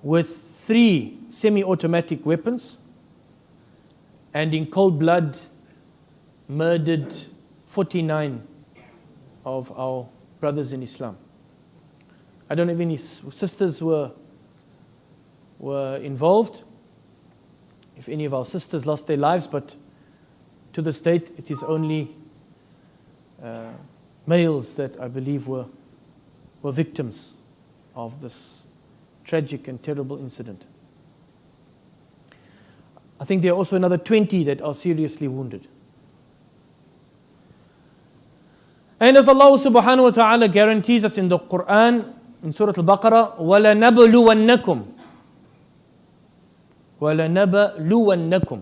with 3 semi-automatic weapons and in cold blood murdered 49 of our brothers in Islam. I don't know if any sisters were involved, if any of our sisters lost their lives, but to this date it is only males that I believe were victims of this tragic and terrible incident. I think there are also another 20 that are seriously wounded. And as Allah subhanahu wa ta'ala guarantees us in the Quran, in Surah Al-Baqarah, وَلَنَبْلُوَنَّكُمْ وَلَنَبْلُوَنَّكُمْ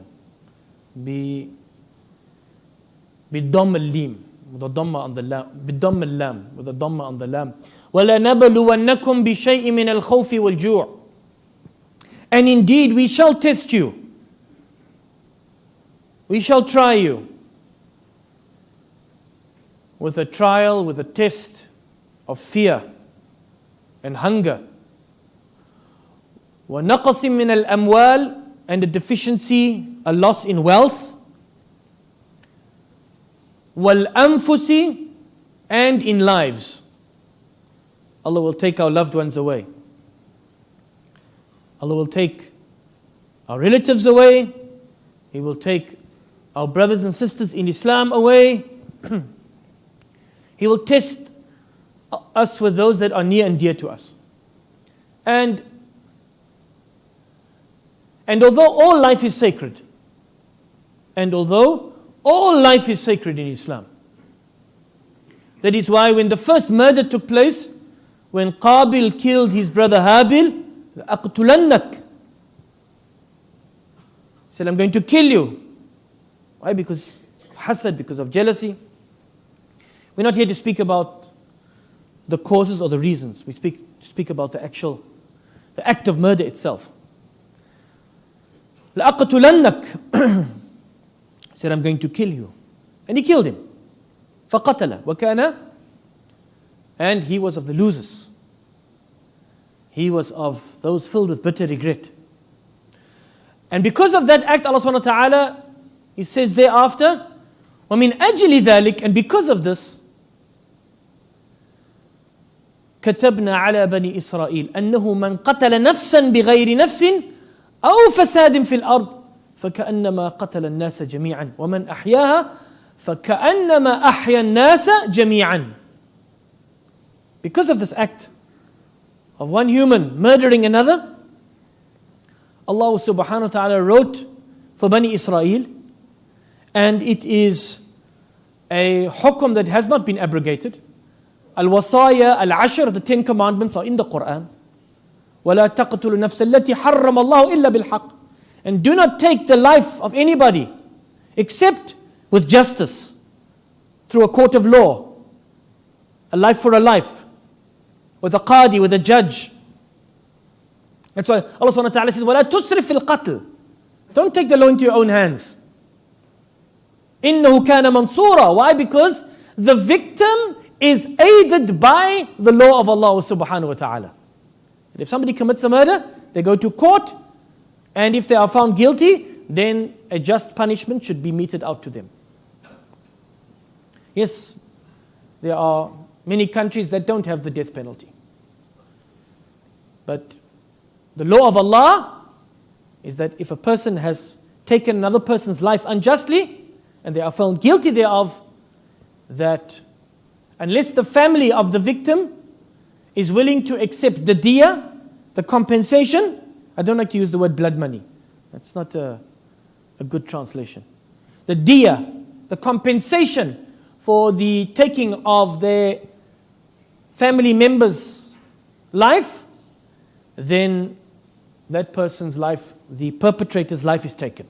بِالضَّمَّ اللَّام, with a dhamma on the lam, بِالضَّمَّ اللَّام, with a dhamma on the lam. وَلَنَبْلُوَنَّكُمْ بِشَيْءٍ مِّنَ الْخَوْفِ وَالْجُوعِ. And indeed we shall test you. We shall try you with a trial, with a test of fear and hunger. وَنَقَصٍ مِّنَ الْأَمْوَالِ, and a deficiency, a loss in wealth. وَالْأَنفُسِ, and in lives. Allah will take our loved ones away. Allah will take our relatives away. He will take our brothers and sisters in Islam away. He will test us with those that are near and dear to us. And although all life is sacred, in Islam, that is why when the first murder took place, when Qabil killed his brother Habil, أَقْتُلَنَّكَ, he said, I'm going to kill you. Why? Because of hasad, because of jealousy. We're not here to speak about the causes or the reasons. We speak about the act of murder itself. لَأَقْتُلَنَّكَ, he said, I'm going to kill you. And he killed him. فَقَتَلَ وَكَانَ, and he was of the losers. He was of those filled with bitter regret. And because of that act, Allah subhanahu wa ta'ala, He says thereafter, وَمِنْ أَجْلِ ذَلِكَ, and because of this, كتبنا على بني إسرائيل أنه من قتل نفسا بغير نفس أو فساد في الأرض فكأنما قتل الناس جميعا ومن أحياها فكأنما أحيا الناس جميعا. Because of this act of one human murdering another, Allah subhanahu wa ta'ala wrote for Bani Israel, and it is a hukum that has not been abrogated. Al-wasaya, al-ashr, the 10 commandments are in the Quran. وَلَا تَقْتُلُوا نَفْسَ الَّتِي حَرَّمَ اللَّهُ إِلَّا بِالْحَقِّ. And do not take the life of anybody except with justice, through a court of law. A life for a life, with a qadi, with a judge. That's why Allah subhanahu wa ta'ala says, وَلَا تُسْرِفْ فِي الْقَتْلِ. Don't take the law into your own hands. إِنَّهُ كَانَ مَنْصُورًا. Why? Because the victim is aided by the law of Allah subhanahu wa ta'ala. And if somebody commits a murder, they go to court, and if they are found guilty, then a just punishment should be meted out to them. Yes, there are many countries that don't have the death penalty. But the law of Allah is that if a person has taken another person's life unjustly, and they are found guilty thereof, that unless the family of the victim is willing to accept the diya, the compensation, I don't like to use the word blood money. That's not a good translation. The diya, the compensation for the taking of their family member's life, then that person's life, the perpetrator's life, is taken.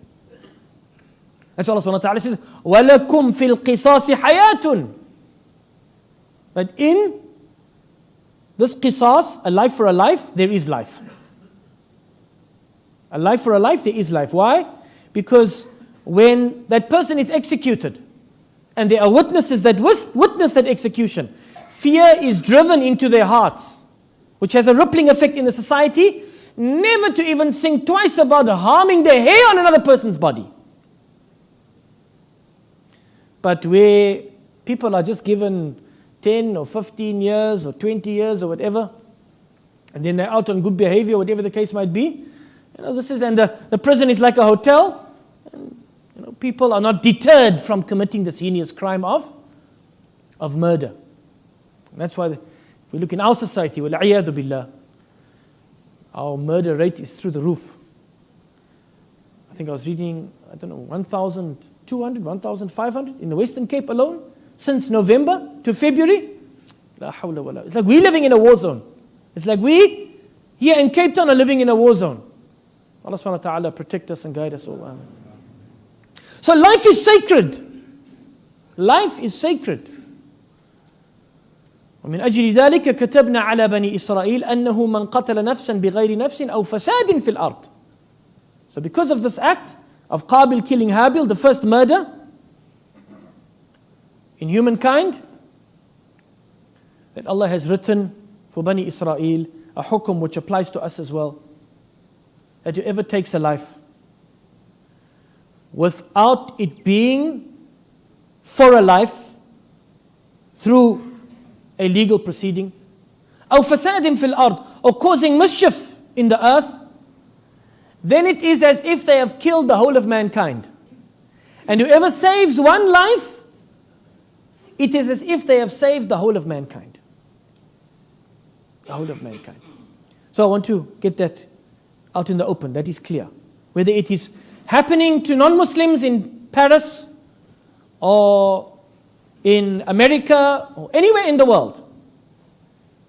That's what Allah subhanahu wa ta'ala says, وَلَكُمْ فِي الْقِصَاصِ حَيَاتٌ. But in this qisas, a life for a life, there is life. A life for a life, there is life. Why? Because when that person is executed, and there are witnesses that witness that execution, fear is driven into their hearts, which has a rippling effect in the society, never to even think twice about harming the hair on another person's body. But where people are just given 10 or 15 years or 20 years or whatever, and then they're out on good behavior, whatever the case might be. And the prison is like a hotel. And, people are not deterred from committing this heinous crime of murder. And that's why if we look in our society, وَالْعِيَاذُ بِاللَّهِ, our murder rate is through the roof. I think I was reading, 1,200, 1,500 in the Western Cape alone since November to February. La hawla wa la. It's like we're living in a war zone. It's like we here in Cape Town are living in a war zone. Allah subhanahu wa ta'ala protect us and guide us all. Amen. So life is sacred. Life is sacred. ومن أجل ذلك كتبنا على بني إسرائيل أنه من قتل نفسا بغير نفس أو فساد في الأرض. So because of this act of Qabil killing Habil, the first murder in humankind, that Allah has written for Bani Israel a hukum which applies to us as well, that whoever takes a life without it being for a life through a legal proceeding, أو فساد في الأرض, or causing mischief in the earth, then it is as if they have killed the whole of mankind. And whoever saves one life, it is as if they have saved the whole of mankind. The whole of mankind. So I want to get that out in the open, that is clear. Whether it is happening to non-Muslims in Paris or in America or anywhere in the world,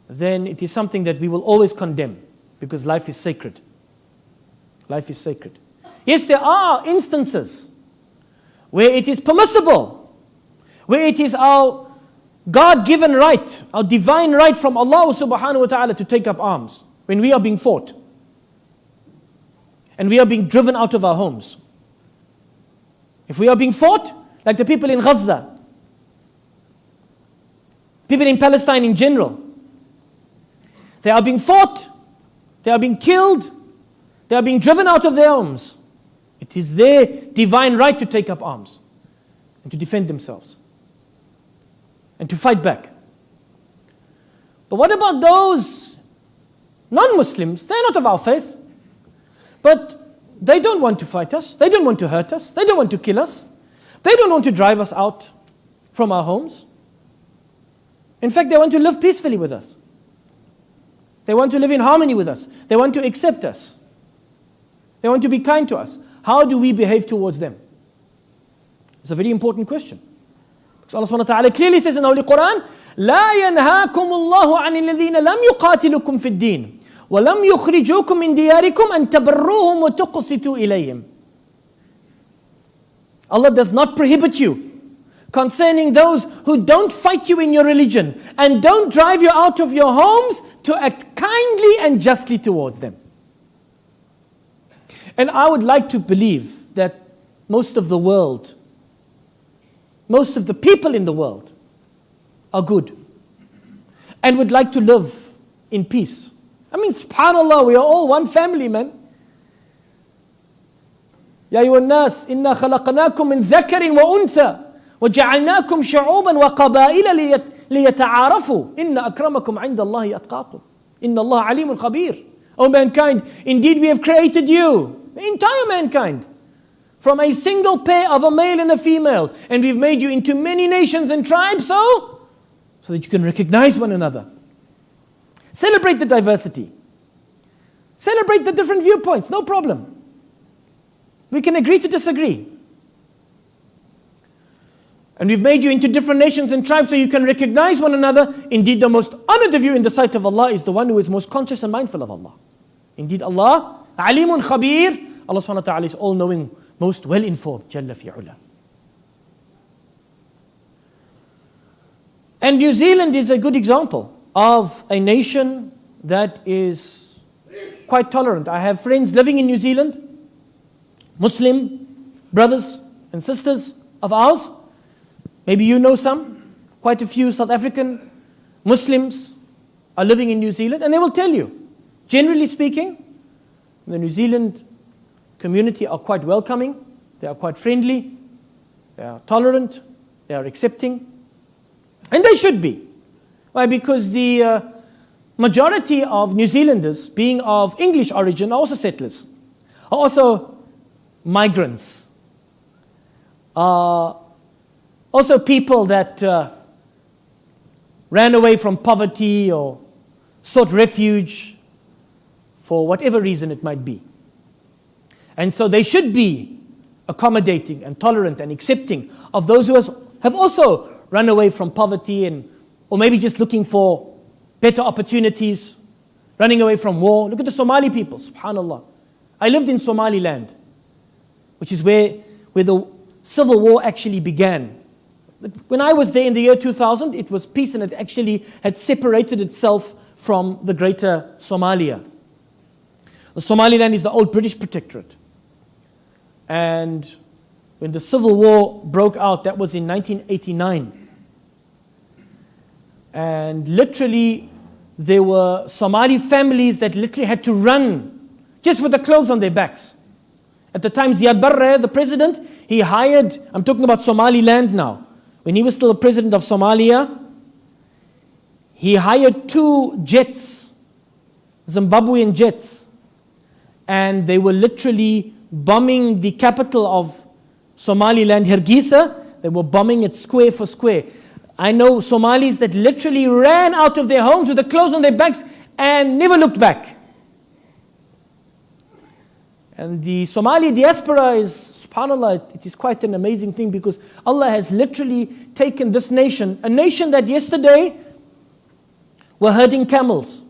then it is something that we will always condemn, because life is sacred. Life is sacred. Yes, there are instances where it is permissible, where it is our God-given right, our divine right from Allah subhanahu wa ta'ala to take up arms when we are being fought and we are being driven out of our homes. If we are being fought, like the people in Gaza, people in Palestine in general, they are being fought, they are being killed, they are being driven out of their homes. It is their divine right to take up arms and to defend themselves and to fight back. But what about those non-Muslims? They're not of our faith, but they don't want to fight us, they don't want to hurt us, they don't want to kill us, they don't want to drive us out from our homes. In fact, they want to live peacefully with us. They want to live in harmony with us. They want to accept us. They want to be kind to us. How do we behave towards them? It's a very important question. Because Allah subhanahu wa ta'ala clearly says in the Holy Quran, لا ينهاكم الله عن الذين لم يقاتلكم في الدين ولم يخرجوكم من دياركم أن تبروهم وتقسطوا إليهم. Allah does not prohibit you concerning those who don't fight you in your religion and don't drive you out of your homes to act kindly and justly towards them. And I would like to believe that most of the world, most of the people in the world are good and would like to live in peace. I mean, subhanallah, we are all one family, man. يا أيها الناس إنا خلقناكم من ذكر وأنثى وجعلناكم شعوبا وقبائل ليتعارفوا إن أكرمكم عند الله أتقاكم إن الله عليم خبير. O mankind, indeed we have created you, the entire mankind, from a single pair of a male and a female, and we've made you into many nations and tribes, so that you can recognize one another. Celebrate the diversity. Celebrate the different viewpoints, no problem. We can agree to disagree. And we've made you into different nations and tribes so you can recognize one another. Indeed, the most honored of you in the sight of Allah is the one who is most conscious and mindful of Allah. Indeed, Allah, Alimun Khabir, Allah subhanahu wa ta'ala is all-knowing, most well-informed, Jalla fi'ula. And New Zealand is a good example of a nation that is quite tolerant. I have friends living in New Zealand, Muslim brothers and sisters of ours. Maybe you know some, quite a few South African Muslims are living in New Zealand, and they will tell you, generally speaking, The New Zealand community are quite welcoming. They are quite friendly. They are tolerant. They are accepting. And they should be. Why? Because the majority of New Zealanders, being of English origin, are also settlers, are also migrants, are also people that ran away from poverty or sought refuge for whatever reason it might be. And so they should be accommodating and tolerant and accepting of those who have also run away from poverty or maybe just looking for better opportunities, running away from war. Look at the Somali people, subhanallah. I lived in Somaliland, which is where the civil war actually began. When I was there in the year 2000, it was peace, and it actually had separated itself from the greater Somalia. The Somaliland is the old British protectorate. And when the civil war broke out, that was in 1989. And literally, there were Somali families that literally had to run just with the clothes on their backs. At the time, Ziad Barre, the president, he hired, I'm talking about Somaliland now, when he was still the president of Somalia, he hired 2 jets, Zimbabwean jets, and they were literally bombing the capital of Somaliland, Hargeisa. They were bombing it square for square. I know Somalis that literally ran out of their homes with the clothes on their backs and never looked back. And the Somali diaspora is, subhanAllah, it is quite an amazing thing, because Allah has literally taken this nation, a nation that yesterday were herding camels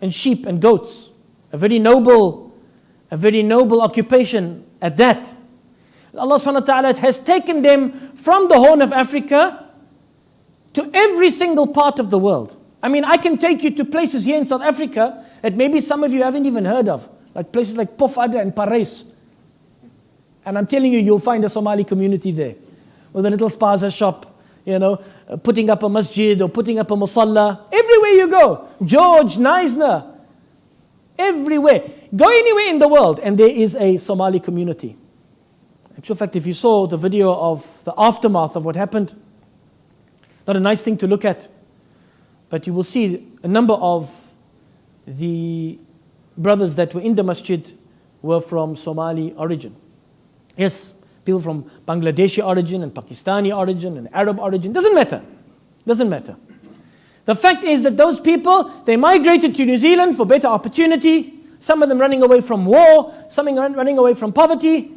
and sheep and goats, a very noble occupation at that. Allah subhanahu wa ta'ala has taken them from the Horn of Africa to every single part of the world. I mean, I can take you to places here in South Africa that maybe some of you haven't even heard of, like places like Pofadder and Parys. And I'm telling you, you'll find a Somali community there, with a little spaza shop, putting up a masjid or putting up a musalla. Everywhere you go, George, Neisner, everywhere. Go anywhere in the world and there is a Somali community. In actual fact, if you saw the video of the aftermath of what happened, not a nice thing to look at, but you will see a number of the brothers that were in the masjid were from Somali origin. Yes, people from Bangladeshi origin and Pakistani origin and Arab origin, doesn't matter. The fact is that those people, they migrated to New Zealand for better opportunity, some of them running away from war, some running away from poverty.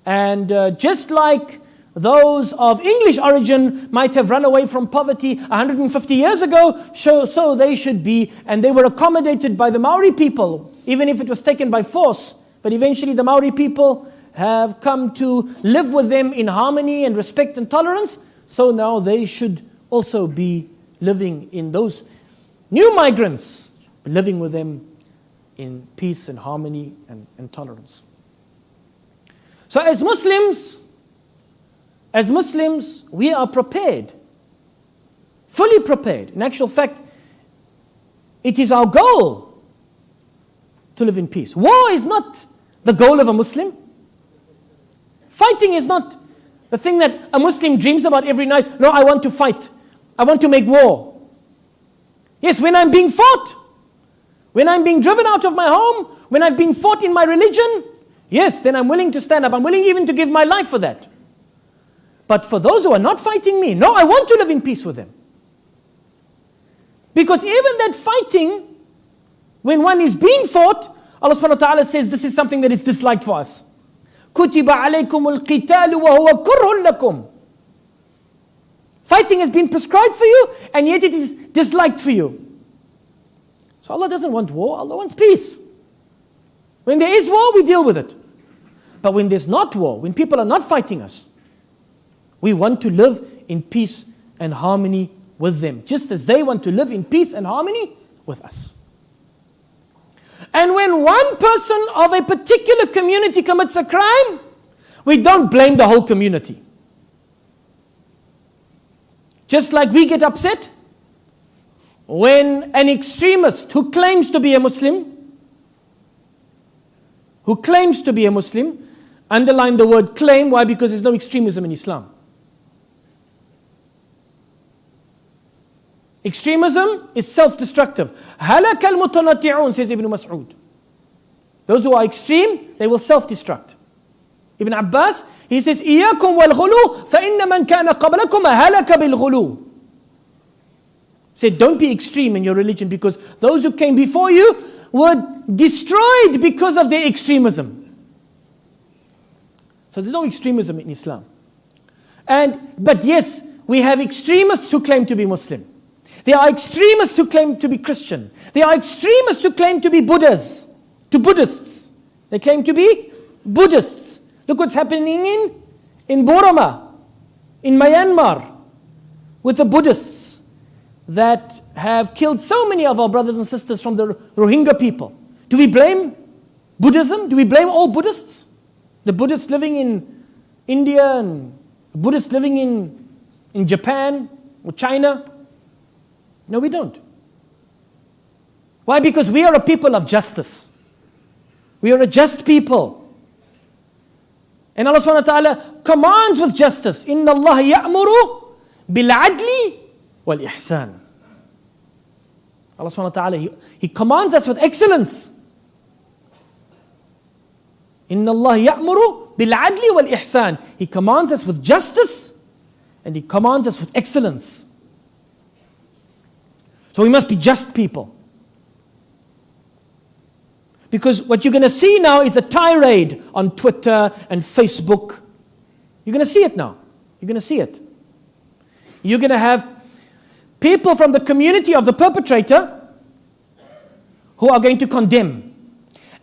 And just like those of English origin might have run away from poverty 150 years ago, so they should be, and they were accommodated by the Maori people, even if it was taken by force. But eventually the Maori people have come to live with them in harmony and respect and tolerance, so now they should also be living in those new migrants, living with them in peace and harmony and tolerance. So as Muslims, we are prepared, fully prepared. In actual fact, it is our goal to live in peace. War is not the goal of a Muslim. Fighting is not the thing that a Muslim dreams about every night. No, I want to fight. I want to make war. Yes, when I'm being fought, when I'm being driven out of my home, when I'm being fought in my religion, yes, then I'm willing to stand up. I'm willing even to give my life for that. But for those who are not fighting me, no, I want to live in peace with them. Because even that fighting, when one is being fought, Allah subhanahu wa ta'ala says this is something that is disliked for us. كُتِبَ عَلَيْكُمُ الْقِتَالُ وَهُوَ كُرْهٌ لَكُمْ. Fighting has been prescribed for you, and yet it is disliked for you. So Allah doesn't want war, Allah wants peace. When there is war, we deal with it. But when there's not war, when people are not fighting us, we want to live in peace and harmony with them, just as they want to live in peace and harmony with us. And when one person of a particular community commits a crime, we don't blame the whole community. Just like we get upset when an extremist who claims to be a Muslim who claims to be a Muslim, underline the word claim. Why? Because there's no extremism in Islam. Extremism is self-destructive. هَلَكَ الْمُتَنَطِّعُونَ, says Ibn Mas'ud. Those who are extreme, they will self-destruct. Ibn Abbas, he says, إِيَّاكُمْ وَالْغُلُو فَإِنَّ مَنْ كَانَ قَبْلَكُمْ هَلَكَ بِالْغُلُو. Said, don't be extreme in your religion, because those who came before you were destroyed because of their extremism. So there's no extremism in Islam. But yes, we have extremists who claim to be Muslim. There are extremists who claim to be Christian. There are extremists who claim to be Buddhists. They claim to be Buddhists. Look what's happening in Burma, in Myanmar, with the Buddhists that have killed so many of our brothers and sisters from the Rohingya people. Do we blame Buddhism? Do we blame all Buddhists? The Buddhists living in India and Buddhists living in Japan or China? No, we don't. Why? Because we are a people of justice. We are a just people. And Allah subhanahu wa ta'ala commands with justice. Inna Allah ya'muru bil-adli wal-ihsan. Allah subhanahu wa ta'ala, He commands us with excellence. Inna Allah ya'muru bil-adli wal-ihsan. He commands us with justice and He commands us with excellence. So we must be just people. Because what you're going to see now is a tirade on Twitter and Facebook. You're going to see it now. You're going to see it. You're going to have people from the community of the perpetrator who are going to condemn.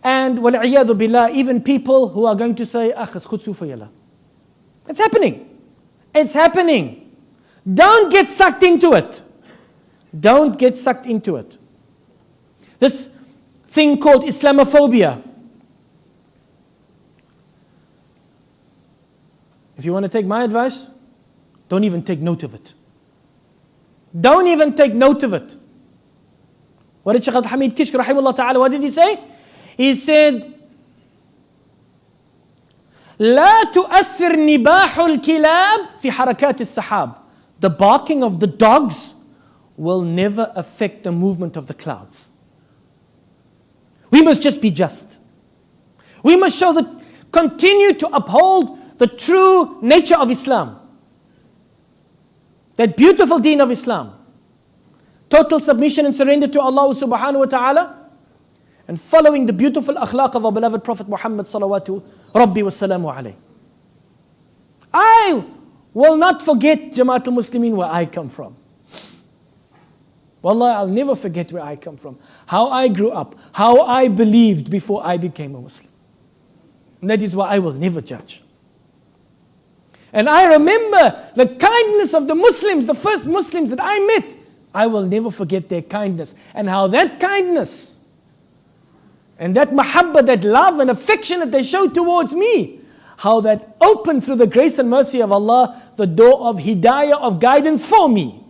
And وَالْعِيَاذُ بِاللَّهِ, even people who are going to say, it's happening. It's happening. Don't get sucked into it. Don't get sucked into it. This thing called Islamophobia. If you want to take my advice, don't even take note of it. Don't even take note of it. What did Sheikh Hamid Kishk rahimahullah ta'ala, what did he say? He said, لا تؤثر نباح الكلاب في حركات السحاب. The barking of the dogs will never affect the movement of the clouds. We must just be just. We must continue to uphold the true nature of Islam. That beautiful deen of Islam. Total submission and surrender to Allah subhanahu wa ta'ala. And following the beautiful akhlaq of our beloved Prophet Muhammad salawatu rabbi wa salamu alayhi. I will not forget Jamaatul Muslimin, where I come from. Wallah, I'll never forget where I come from. How I grew up. How I believed before I became a Muslim. And that is why I will never judge. And I remember the kindness of the Muslims, the first Muslims that I met. I will never forget their kindness. And how that kindness and that mahabbah, that love and affection that they showed towards me, how that opened through the grace and mercy of Allah the door of hidayah, of guidance for me.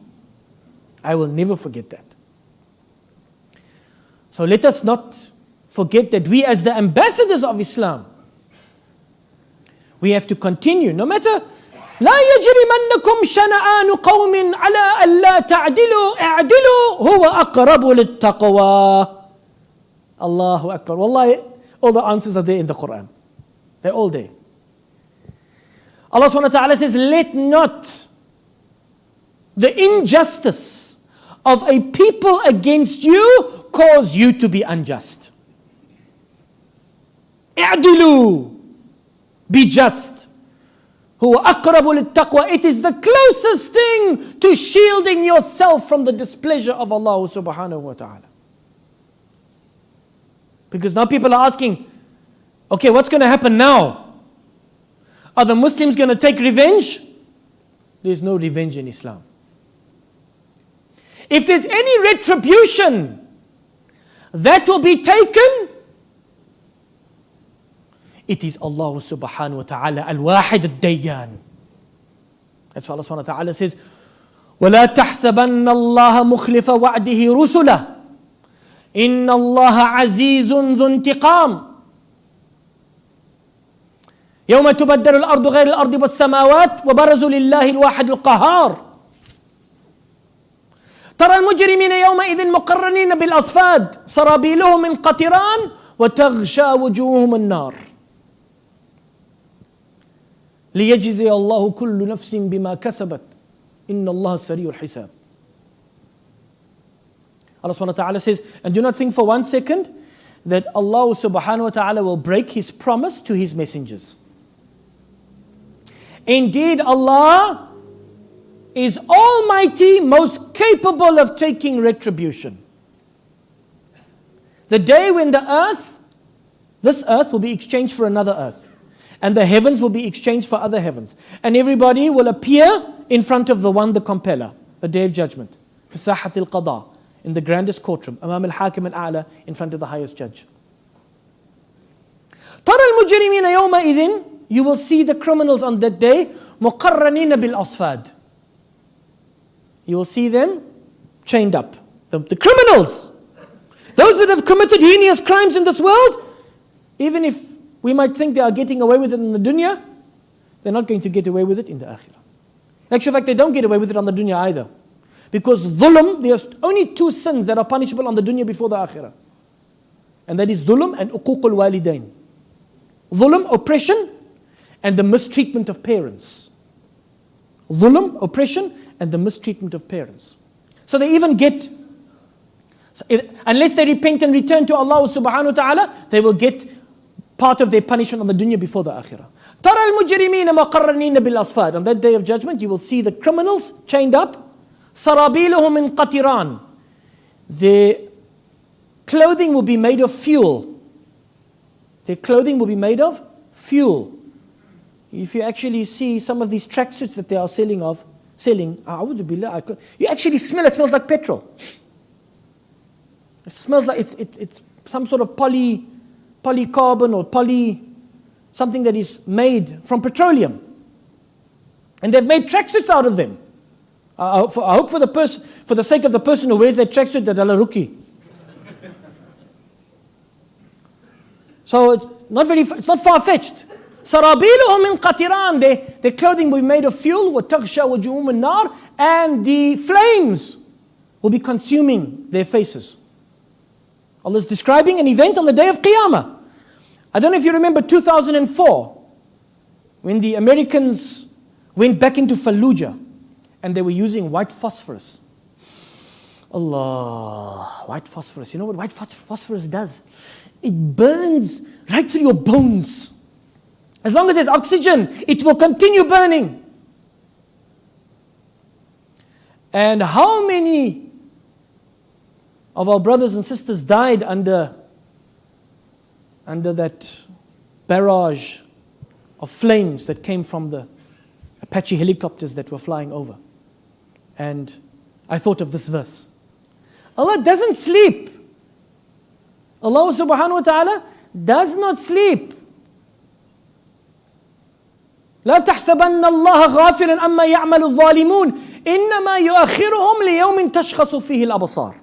I will never forget that. So let us not forget that we, as the ambassadors of Islam, we have to continue. No matter, لا يجرمنكم شنآن قوم على ألا تعدلوا اعدلوا هو أقرب للتقوى. Allahu Akbar. Wallahi, all the answers are there in the Quran. They're all there. Allah subhanahu wa ta'ala says, let not the injustice of a people against you cause you to be unjust. اعدلوا. Be just. هو أقرب للتقوى. It is the closest thing to shielding yourself from the displeasure of Allah subhanahu wa ta'ala. Because now people are asking, okay, what's going to happen now? Are the Muslims going to take revenge? There's no revenge in Islam. If there's any retribution that will be taken, it is Allah subhanahu wa ta'ala al-wahid al-dayyan. That's why Allah subhanahu wa ta'ala says, وَلَا تَحْسَبَنَّ اللَّهَ مُخْلِفَ وَعْدِهِ رُسُلَهُ إِنَّ اللَّهَ عَزِيزٌ ذُو انْتِقَامٍ. يوم تبدل الأرض غير الأرض والسماوات وبرزوا لله الواحد القهار. ترى المجرمين يومئذ مقرنين بالأصفاد سرابيلهم من قطران وتغشى وجوههم النار ليجزي الله كل نفس بما كسبت إن الله سريع الحساب. Allah subhanahu wa ta'ala says, and do not think for 1 second that Allah subhanahu wa ta'ala will break His promise to His messengers. Indeed, Allah is almighty, most capable of taking retribution. The day when this earth will be exchanged for another earth, and the heavens will be exchanged for other heavens, and everybody will appear in front of the compeller, the day of judgment, في ساحة القضاء, in the grandest courtroom, أمام الحاكم الأعلى, in front of the highest judge. ترى المجرمين يومئذ, you will see the criminals on that day, مقرنين بالأصفاد. You will see them chained up. The criminals, those that have committed heinous crimes in this world, even if we might think they are getting away with it in the dunya, they're not going to get away with it in the akhirah. In actual fact, they don't get away with it on the dunya either. Because dhulm, there's only 2 sins that are punishable on the dunya before the akhirah. And that is dhulm and uquq al-walidain. Dhulm, oppression, and the mistreatment of parents. Dhulm, oppression, and the mistreatment of parents. So they even get, unless they repent and return to Allah subhanahu wa ta'ala, they will get part of their punishment on the dunya before the akhirah. تَرَى الْمُجْرِمِينَ مَقَرَّنِينَ بِالْأَصْفَادِ. On that day of judgment, you will see the criminals chained up. سَرَابِيلُهُمْ مِنْ قَطِرَانٍ. Their clothing will be made of fuel. Their clothing will be made of fuel. If you actually see some of these tracksuits that they are selling, you actually smell, it smells like petrol. It smells like it's some sort of polycarbon or something that is made from petroleum. And they've made tracksuits out of them. I hope for the sake of the person who wears that tracksuit, that Allah ruki. So it's not far-fetched. سَرَابِيلُهُمْ مِنْ قَطِرَانٍ. Their clothing will be made of fuel. وَتَغْشَى وَجُوهُمُ النَّارِ. And the flames will be consuming their faces. Allah is describing an event on the day of Qiyamah. I don't know if you remember 2004, when the Americans went back into Fallujah and they were using white phosphorus. Allah, white phosphorus. You know what white phosphorus does? It burns right through your bones. As long as there's oxygen, it will continue burning. And how many of our brothers and sisters died under that barrage of flames that came from the Apache helicopters that were flying over? And I thought of this verse. Allah doesn't sleep. Allah subhanahu wa ta'ala does not sleep. لا تحسبن الله غافلا أما يعمل الظالمون إنما يؤخرهم ليوم تشخص فيه الأبصار.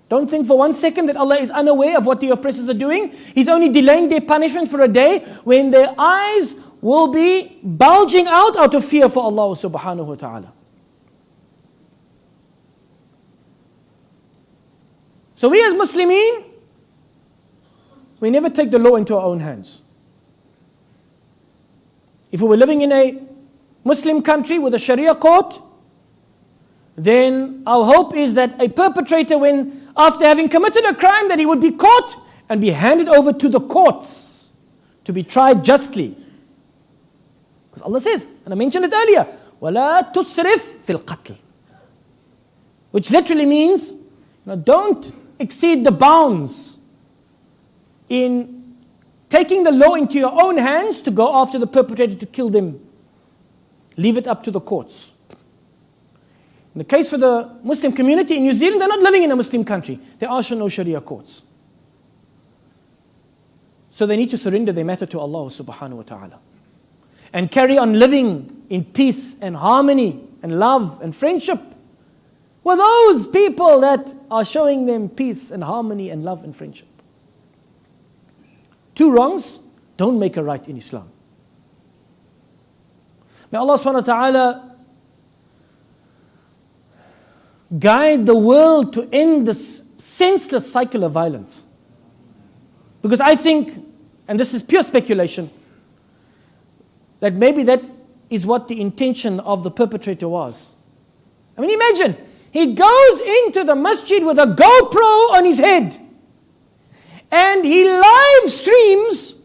Don't think for 1 second that Allah is unaware of what the oppressors are doing. He's only delaying their punishment for a day when their eyes will be bulging out of fear for Allah subhanahu wa ta'ala. So we as Muslimin, we never take the law into our own hands. If we were living in a Muslim country with a Sharia court, then our hope is that a perpetrator, after having committed a crime, that he would be caught and be handed over to the courts to be tried justly. Because Allah says, and I mentioned it earlier, وَلَا تُسْرِفْ فِي الْقَتْلِ, which literally means, don't exceed the bounds in taking the law into your own hands to go after the perpetrator to kill them. Leave it up to the courts. In the case for the Muslim community in New Zealand, they're not living in a Muslim country. There are no Sharia courts. So they need to surrender their matter to Allah subhanahu wa ta'ala. And carry on living in peace and harmony and love and friendship with those people that are showing them peace and harmony and love and friendship. 2 wrongs don't make a right in Islam. May Allah subhanahu wa ta'ala guide the world to end this senseless cycle of violence. Because I think, and this is pure speculation, that maybe that is what the intention of the perpetrator was. I mean, imagine, he goes into the masjid with a GoPro on his head and he live streams.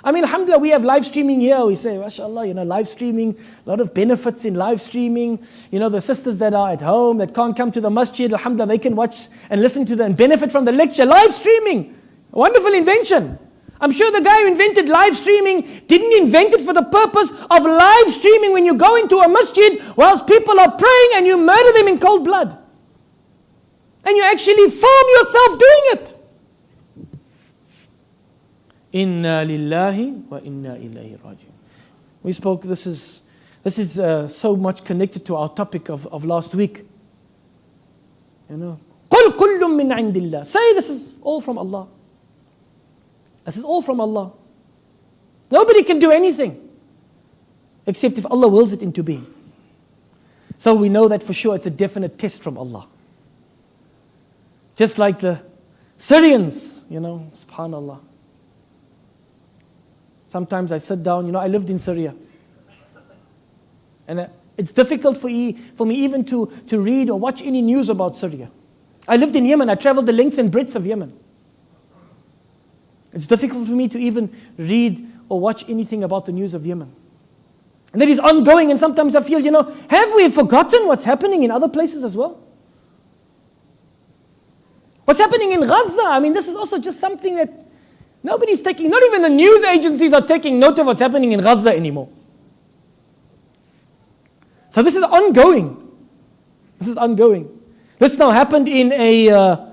I mean, alhamdulillah, we have live streaming here. We say, mashallah, live streaming, a lot of benefits in live streaming. The sisters that are at home, that can't come to the masjid, alhamdulillah, they can watch and listen to and benefit from the lecture. Live streaming, a wonderful invention. I'm sure the guy who invented live streaming didn't invent it for the purpose of live streaming when you go into a masjid whilst people are praying and you murder them in cold blood. And you actually film yourself doing it. Inna lillahi wa inna ilayhi raji'un. We spoke, this is so much connected to our topic of last week. قُلْ كُلٌّ مِّنْ عِنْدِ اللَّهِ. Say this is all from Allah. This is all from Allah. Nobody can do anything except if Allah wills it into being. So we know that for sure it's a definite test from Allah. Just like the Syrians, subhanallah. Sometimes I sit down, I lived in Syria. And it's difficult for me even to read or watch any news about Syria. I lived in Yemen, I traveled the length and breadth of Yemen. It's difficult for me to even read or watch anything about the news of Yemen. And that is ongoing, and sometimes I feel, have we forgotten what's happening in other places as well? What's happening in Gaza? I mean, this is also just something that nobody's taking, not even the news agencies are taking note of what's happening in Gaza anymore. So this is ongoing. This now happened in a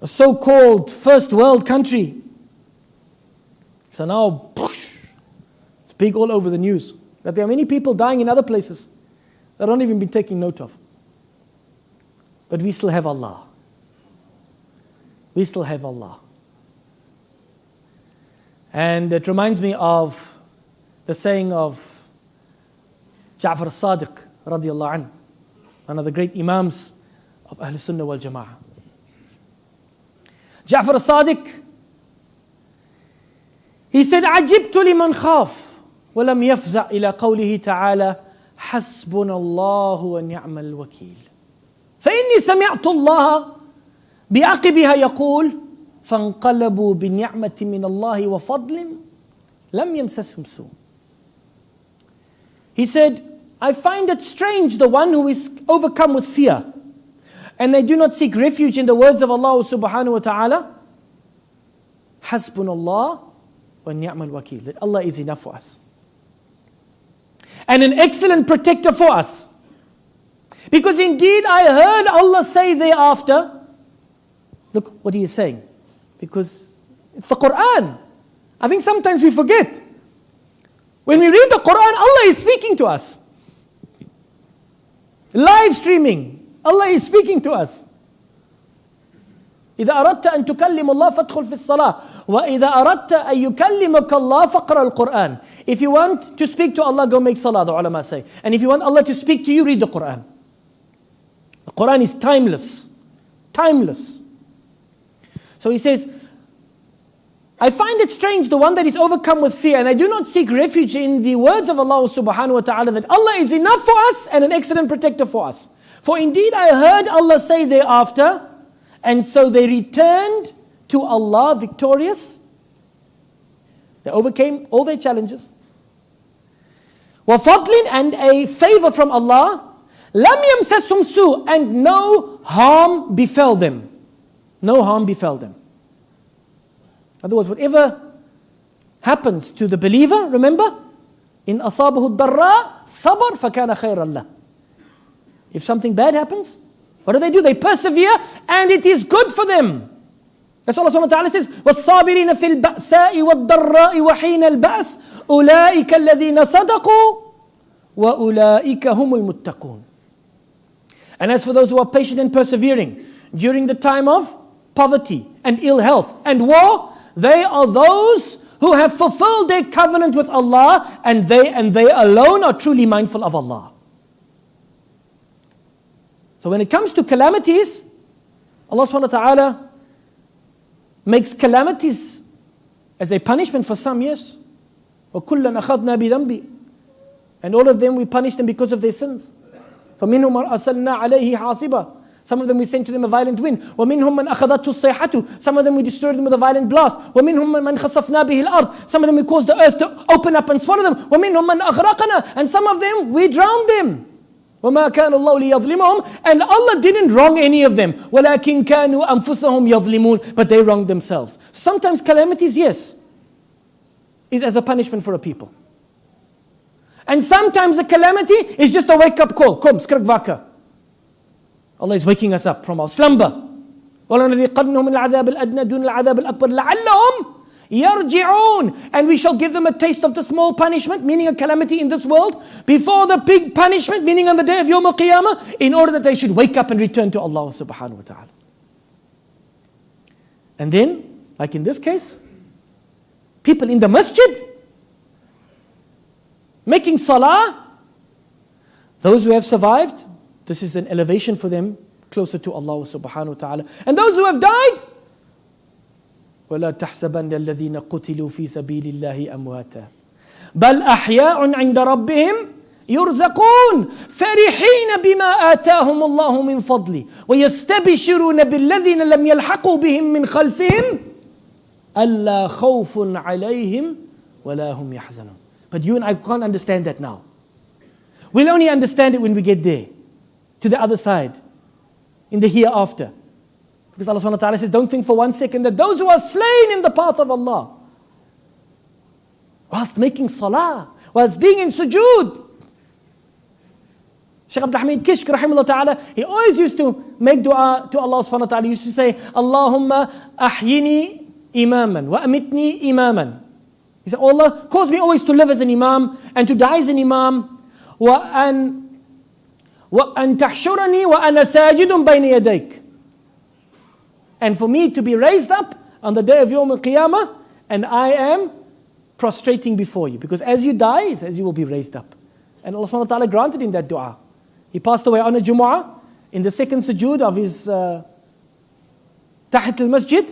so-called first world country. So now, it's big all over the news. That there are many people dying in other places that don't even be taking note of. But we still have Allah. And it reminds me of the saying of Ja'far al-Sadiq radiallahu anhu, one of the great imams of Ahl Sunnah wal Jama'ah. Ja'far al-Sadiq, he said, عجبت لمن خاف ولم يفزع إلى قوله تعالى حسبنا الله ونعم الوكيل فإني سمعت الله بعقبها يقول فانقلبوا بنعمة من الله وفضل لم يمسسهم سوء. He said, I find it strange the one who is overcome with fear and they do not seek refuge in the words of Allah subhanahu wa ta'ala. Hasbunallah wa ni'mal wakil. That Allah is enough for us. And an excellent protector for us. Because indeed I heard Allah say thereafter, look what He is saying. Because it's the Quran. I think sometimes we forget. When we read the Quran, Allah is speaking to us. Live streaming, Allah is speaking to us. إذا أردت أن تكلم الله فادخل في الصلاة وإذا أردت أن يكلمك الله فاقرأ القرآن. If you want to speak to Allah, go make salah, the ulama say. And if you want Allah to speak to you, read the Quran. The Quran is timeless. Timeless. So he says, I find it strange the one that is overcome with fear and I do not seek refuge in the words of Allah subhanahu wa ta'ala that Allah is enough for us and an excellent protector for us. For indeed I heard Allah say thereafter, and so they returned to Allah victorious. They overcame all their challenges. وَفَضْلٍ, and a favor from Allah. لَمْ يَمْسَسْهُمْ سُوء, and no harm befell them. No harm befell them. In other words, whatever happens to the believer, remember, in أَصَابَهُ الضَّرَّاء صَبَرْ فَكَانَ خَيْرًا لَهُ. If something bad happens, what do? They persevere and it is good for them. That's what Allah subhanahu wa ta'ala says, وَالصَّابِرِينَ فِي الْبَأْسَاءِ وَالضَّرَّاءِ وَحِينَ الْبَأْسِ أُولَٰئِكَ الَّذِينَ صَدَقُوا وَأُولَٰئِكَ هُمُ الْمُتَّقُونَ. And as for those who are patient and persevering during the time of poverty and ill health and war, they are those who have fulfilled their covenant with Allah, and they alone are truly mindful of Allah. So when it comes to calamities, Allah subhanahu wa ta'ala makes calamities as a punishment for some, yes. وَكُلًّا أَخَذْنَا بِذَنْبِ, and all of them we punish them because of their sins. فَمِنْهُمْ مَنْ أَرْسَلْنَا عَلَيْهِ حَاصِبًا, some of them we sent to them a violent wind. وَمِنْهُمْ مَنْ أَخَذَتْهُ الصَّيْحَةُ, some of them we destroyed them with a violent blast. وَمِنْهُمْ مَنْ خَسَفْنَا بِهِ الْأَرْضِ, some of them we caused the earth to open up and swallow them. وَمِنْهُمْ مَنْ أَغْرَقْنَا, and some of them we drowned them. وَمَا كَانَ اللَّهُ لِيَظْلِمَهُمْ, and Allah didn't wrong any of them. وَلَكِنْ كَانُوا أَنفُسَهُمْ يَظْلِمُونَ, but they wronged themselves. Sometimes calamities, yes, is as a punishment for a people. And sometimes a calamity is just a wake-up call. Kom, skrik wakker. Allah is waking us up from our slumber. وَلَنَذِيقَنَّهُمْ مِنَ الْعَذَابِ الْأَدْنَى دُونَ الْعَذَابِ الْأَكْبَرِ لَعَلَّهُمْ يَرْجِعُونَ, and we shall give them a taste of the small punishment, meaning a calamity in this world, before the big punishment, meaning on the day of Yawm al-Qiyamah, in order that they should wake up and return to Allah subhanahu wa ta'ala. And then, like in this case, people in the masjid making salah, those who have survived, this is an elevation for them closer to Allah subhanahu wa ta'ala. And those who have died, وَلَا تَحْسَبَنَّ الَّذِينَ قُتِلُوا فِي سَبِيلِ اللَّهِ أَمْوَاتًا بَلْ أَحْيَاءٌ عِنْدَ رَبِّهِمْ يُرْزَقُونَ فَرِحِينَ بِمَا آتَاهُمُ اللَّهُ مِنْ فَضْلِهِ وَيَسْتَبْشِرُونَ بِالَّذِينَ لَمْ يَلْحَقُوا بِهِمْ مِنْ خَلْفِهِمْ أَلَّا خَوْفٌ عَلَيْهِمْ وَلَا هُمْ يَحْزَنُونَ. But you and I can't understand that now. We'll only understand it when we get there, to the other side, in the hereafter. Because Allah subhanahu wa ta'ala says, don't think for 1 second that those who are slain in the path of Allah, whilst making salah, whilst being in sujood. Sheikh Abdul Hamid Kishk rahimahullah ta'ala, he always used to make dua to Allah subhanahu wa ta'ala. He used to say, Allahumma ahyini imaman wa amitni imaman. He said, oh Allah, cause me always to live as an imam and to die as an imam. وأن تحشرني وأنا ساجد بين يديك. And for me to be raised up on the day of Yawm al-Qiyamah, and I am prostrating before you. Because as you die, as you will be raised up. And Allah subhanahu wa ta'ala granted him that dua. He passed away on a Jumu'ah, in the second sujood of his Tahit al-Masjid.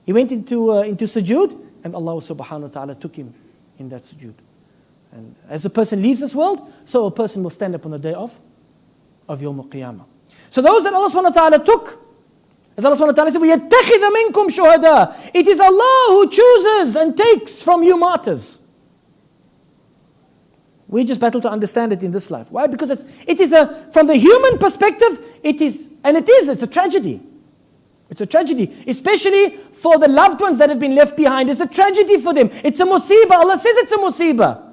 He went into sujood, and Allah subhanahu wa ta'ala took him in that sujood. And as a person leaves this world, so a person will stand up on the day of Yawm al-Qiyamah. So those that Allah subhanahu wa ta'ala took, as Allah subhanahu wa ta'ala said, وَيَتَّخِذَ مِنْكُمْ شُهَدَاءَ, it is Allah who chooses and takes from you martyrs. We just battle to understand it in this life. Why? Because it is from the human perspective, it's a tragedy. It's a tragedy, especially for the loved ones that have been left behind. It's a tragedy for them. It's a musibah. Allah says it's a musibah.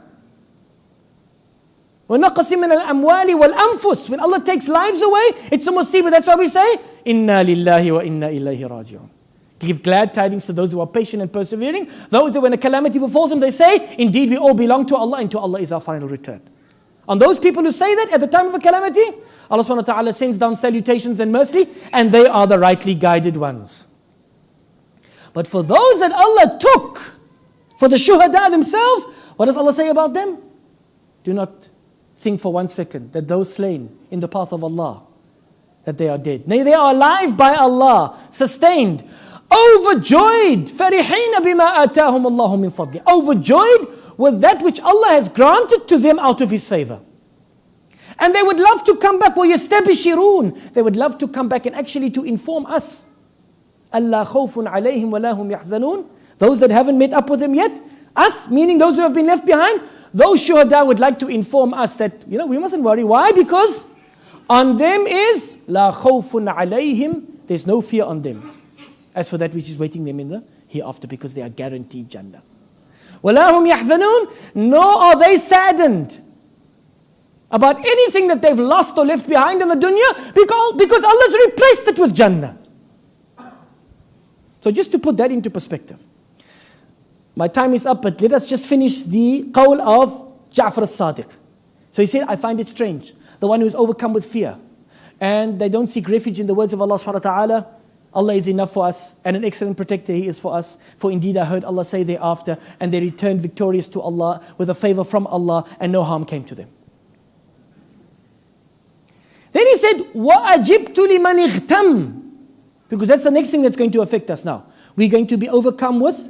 وَنَقَصٍ مِنَ الْأَمْوَالِ وَالْأَنفُسِ, when Allah takes lives away, it's a musibah. That's why we say, إِنَّا لِلَّهِ وَإِنَّا إِلَيْهِ رَاجِعُونَ. Give glad tidings to those who are patient and persevering. Those that when a calamity befalls them, they say, indeed we all belong to Allah, and to Allah is our final return. On those people who say that at the time of a calamity, Allah subhanahu wa ta'ala sends down salutations and mercy, and they are the rightly guided ones. But for those that Allah took, for the shuhada themselves, what does Allah say about them? Do not think for 1 second that those slain in the path of Allah, that they are dead. Nay, they are alive by Allah, sustained, overjoyed, فَرِحِينَ بِمَا آتَاهُمُ اللَّهُ مِنْ فَضْلِهِ, overjoyed with that which Allah has granted to them out of His favor. And they would love to come back, وَيَسْتَبْشِرُونَ, they would love to come back and actually to inform us, أَلَّا خَوْفٌ عَلَيْهِمْ وَلَا هُمْ يَحْزَنُونَ, those that haven't met up with them yet, us, meaning those who have been left behind, those shuhada would like to inform us that, we mustn't worry. Why? Because on them is la khawfun alayhim, there's no fear on them. As for that which is waiting them in the hereafter, because they are guaranteed Jannah. وَلَا هُمْ يَحْزَنُونَ, nor are they saddened about anything that they've lost or left behind in the dunya, because Allah's replaced it with Jannah. So just to put that into perspective. My time is up, but let us just finish the qawl of Ja'far as-Sadiq. So he said, I find it strange, the one who is overcome with fear, and they don't seek refuge in the words of Allah subhanahu wa ta'ala, Allah is enough for us, and an excellent protector He is for us. For indeed I heard Allah say thereafter, and they returned victorious to Allah with a favor from Allah, and no harm came to them. Then He said, وَأَجِبْتُ لِمَنِ اغْتَمْ. Because that's the next thing that's going to affect us now. We're going to be overcome with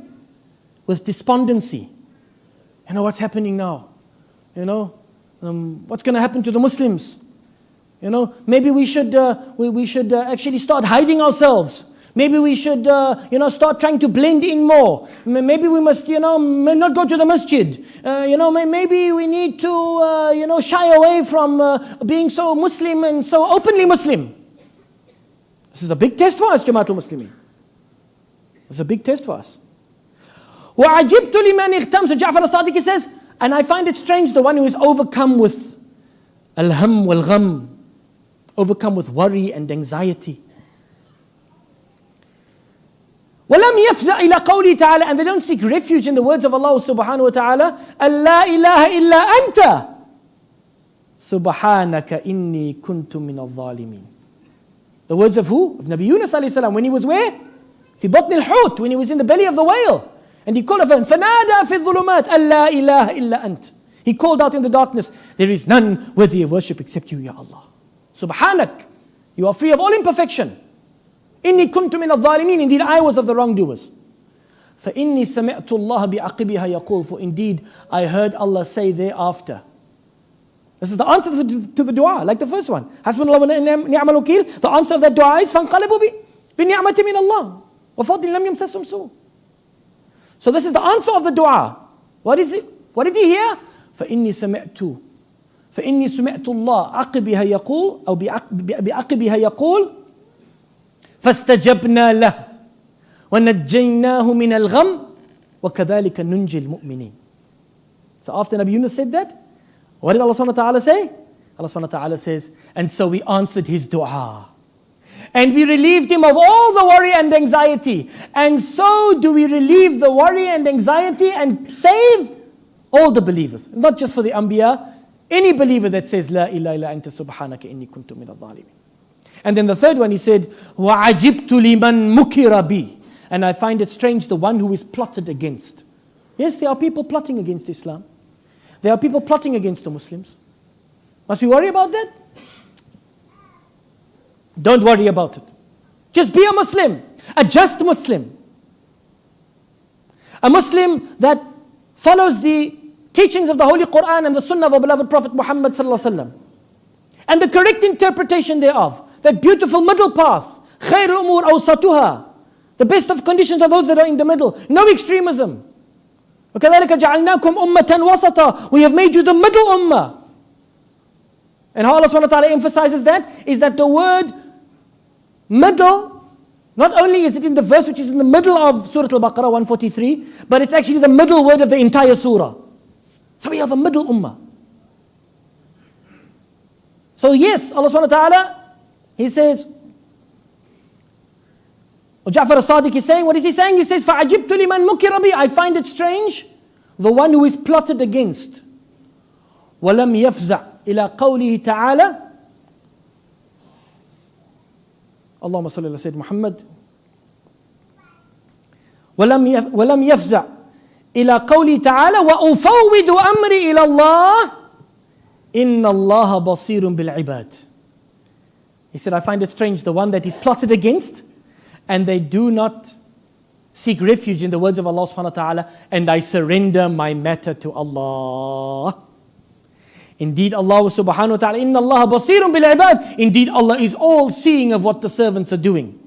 despondency. You know, what's happening now? You know, what's going to happen to the Muslims? You know, maybe we should actually start hiding ourselves. Maybe we should, start trying to blend in more. Maybe we must, not go to the masjid. Maybe we need to, shy away from being so Muslim and so openly Muslim. This is a big test for us, Jamaatul Muslimin. This is a big test for us. وَعَجِبْتُ لِمَنِ اغْتَمْ. So Ja'far al-Sadiq says, and I find it strange, the one who is overcome with al-ham wal-gham, overcome with worry and anxiety. وَلَمْ يَفْزَعْ إِلَى قَوْلِهِ تَعَالَى. And they don't seek refuge in the words of Allah subhanahu wa ta'ala. أَلَّا إِلَهَ إِلَّا أَنْتَ سُبْحَانَكَ إِنِّي كُنْتُ مِنَ الظَّالِمِينَ. The words of who? Of Nabi Yunus alayhi salam, when he was where? في بطن الحوت, when he was in the belly of the whale. And he called upon, فَنَادَى فِي الظُّلُمَاتِ أَلَّا إِلَهَ إِلَّا أَنْتَ. He called out in the darkness, there is none worthy of worship except you, Ya Allah. Subhanak, you are free of all imperfection. إِنِّي كُنْتُ مِنَ الظَّالِمِينَ. Indeed, I was of the wrongdoers. فَإِنِّي سَمِعْتُ اللَّهَ بِعَقِبِهَا يَقُولُ. For indeed, I heard Allah say thereafter. This is the answer to the dua, like the first one. Hasbunallah wa ni'mal wakeel. The answer of that dua is فَانْقَلَبُوا بِنِعْمَةٍ مِنَ اللَّهِ وَفَضْلٍ لَمْ يَمْسَسْهُمْ سُوءٌ. So this is the answer of the dua. What is it? What did he hear? فإني سمعت الله عقبها يقول أو بعقبها يقول فاستجبنا له ونجيناه من الغم وكذلك ننجي المؤمنين. So after Nabi Yunus said that, what did Allah subhanahu wa ta'ala say? Allah subhanahu wa ta'ala says, and so we answered his dua. And we relieved him of all the worry and anxiety. And so do we relieve the worry and anxiety and save all the believers. Not just for the Anbiya, any believer that says, La ilaha illa anta subhanaka inni kuntu min al-zalimin. And then the third one, he said, وَعَجِبْتُ لِمَنْ مُكِرَ بِي. And I find it strange, the one who is plotted against. Yes, there are people plotting against Islam. There are people plotting against the Muslims. Must we worry about that? Don't worry about it. Just be a Muslim, a just Muslim. A Muslim that follows the teachings of the Holy Quran and the Sunnah of our beloved Prophet Muhammad sallallahu alaihi wasallam, and the correct interpretation thereof. That beautiful middle path. خَيْرُ الْأُمُورِ أَوْسَطُهَا. The best of conditions are those that are in the middle. No extremism. وَكَذَلِكَ جَعَلْنَاكُمْ أُمَّةً وَسَطًا. We have made you the middle ummah. And how Allah subhanahu wa ta'ala emphasizes that is that the word middle, not only is it in the verse which is in the middle of Surah Al-Baqarah 143, but it's actually the middle word of the entire surah. So we are the middle ummah. So yes, Allah subhanahu wa ta'ala, He says, Ja'far al-Sadiq is saying, what is he saying? He says, فَعَجِبْتُ لِمَنْ مُكِرَ بِي. I find it strange, the one who is plotted against. وَلَمْ يَفْزَعْ إِلَىٰ قَوْلِهِ تَعَالَى. Allahumma salli ala Sayyid Muhammad. وَلَمْ يَفْزَعْ إِلَىٰ قَوْلِهِ تَعَالَى وَأُفَوِّدُ أَمْرِي إِلَى اللَّهِ إِنَّ اللَّهَ بَصِيرٌ بِالْعِبَادِ. He said, I find it strange, the one that is plotted against, and they do not seek refuge in the words of Allah subhanahu wa ta'ala, and I surrender my matter to Allah. Indeed, Allah subhanahu wa ta'ala, Inna Allah basirun bil ibad. Indeed, Allah is all seeing of what the servants are doing.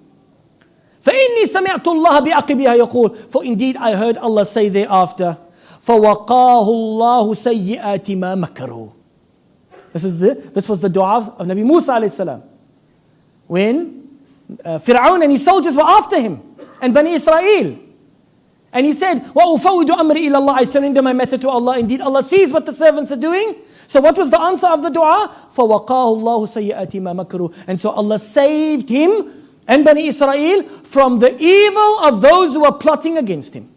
فَإِنِّي سَمِعْتُ اللَّهَ بِعَقِبِهَا يَقُولُ. For indeed, I heard Allah say thereafter, فَوَقَاهُ اللَّهُ سَيِّئَاتِ مَا مَكَرُوا. This was the dua of Nabi Musa alayhi salam. When Fir'aun and his soldiers were after him, and Bani Israel. And he said, وَأُفَوِّدُ أَمْرِي إِلَى اللَّهِ. I surrender my matter to Allah. Indeed, Allah sees what the servants are doing. So what was the answer of the dua? فَوَقَاهُ اللَّهُ سَيِّئَاتِ مَا مَكَرُوا. And so Allah saved him and Bani Israel from the evil of those who are plotting against him.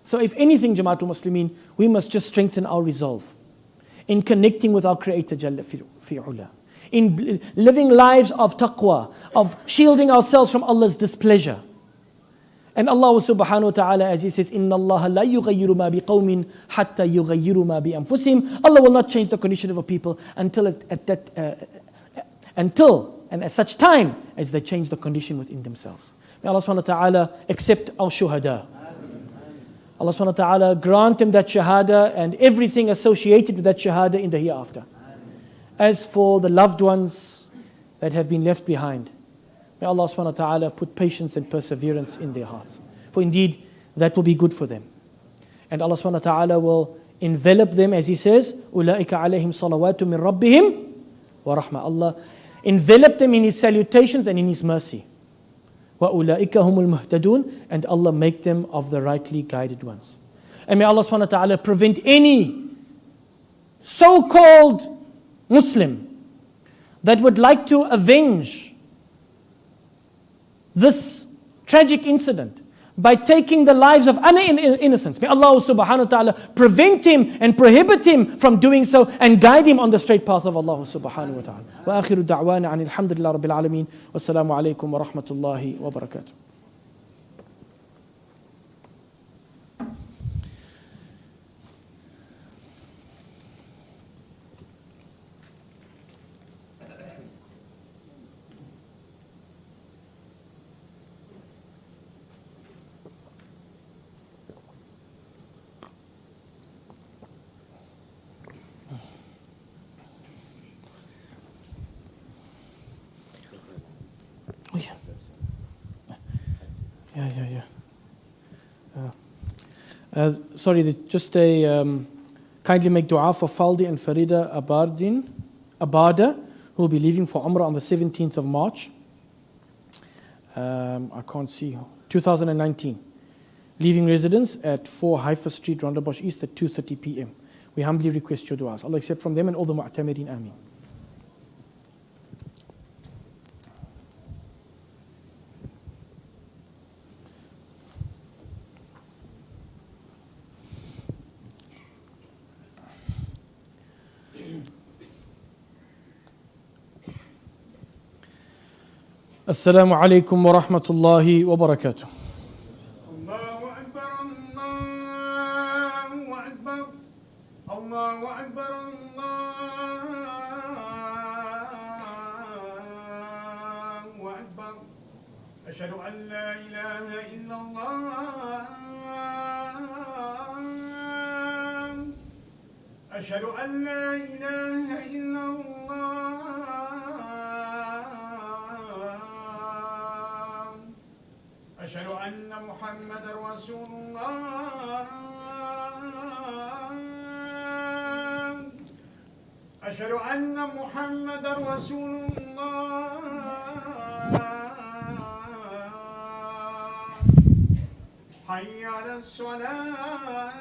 So if anything, Jamaatul Muslimin, we must just strengthen our resolve in connecting with our Creator Jalla fi'ula, in living lives of taqwa, of shielding ourselves from Allah's displeasure. And Allah subhanahu wa ta'ala, as He says, إِنَّ اللَّهَ لَا يُغَيِّرُ مَا بِقَوْمٍ حَتَّى يُغَيِّرُ مَا بِأَنفُسِهِمْ. Allah will not change the condition of a people until and at such time as they change the condition within themselves. May Allah subhanahu wa ta'ala accept our shuhada. Allah subhanahu wa ta'ala grant them that shahada and everything associated with that shahada in the hereafter. As for the loved ones that have been left behind, may Allah subhanahu wa ta'ala put patience and perseverance in their hearts. For indeed, that will be good for them. And Allah subhanahu wa ta'ala will envelop them, as He says, أُولَٰئِكَ عَلَيْهِمْ صَلَوَاتٌ مِّن رَبِّهِمْ وَرَحْمَةٌ. Allah envelop them in His salutations and in His mercy. وَأُولَٰئِكَ هُمُ الْمُهْتَدُونَ. And Allah make them of the rightly guided ones. And may Allah subhanahu wa ta'ala prevent any so-called Muslim that would like to avenge this tragic incident by taking the lives of innocents. May Allah subhanahu wa ta'ala prevent him and prohibit him from doing so and guide him on the straight path of Allah subhanahu wa ta'ala. Wa akhiru da'wana anil hamdulillah rabbil alameen. Wassalamu alaikum wa rahmatullahi wa barakatuh. Sorry, just kindly make dua for Faldi and Farida Abada, who will be leaving for Umrah on the 17th of March. I can't see. 2019. Leaving residence at 4 Haifa Street, Rondebosch East at 2:30 p.m. We humbly request your du'as. Allah accept from them and all the mu'tamirin. Ameen. السلام عليكم ورحمة الله وبركاته. الله أكبر الله أكبر الله أكبر الله أكبر أشهد أن لا إله إلا الله أشهد أن لا إله إلا الله أشهد أن محمد رسول الله أشهد أن محمد رسول الله حي على الصلاة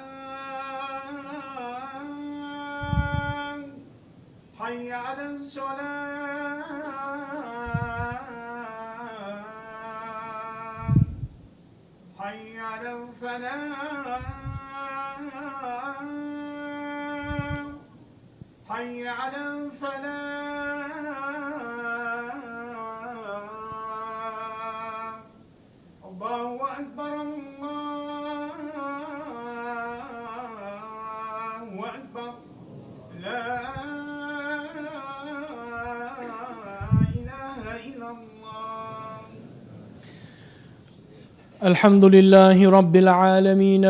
حي على الصلاة حي على الفلاح حي على الفلاح الله أكبر الله أكبر لا إله إلا الله. الحمد لله رب العالمين.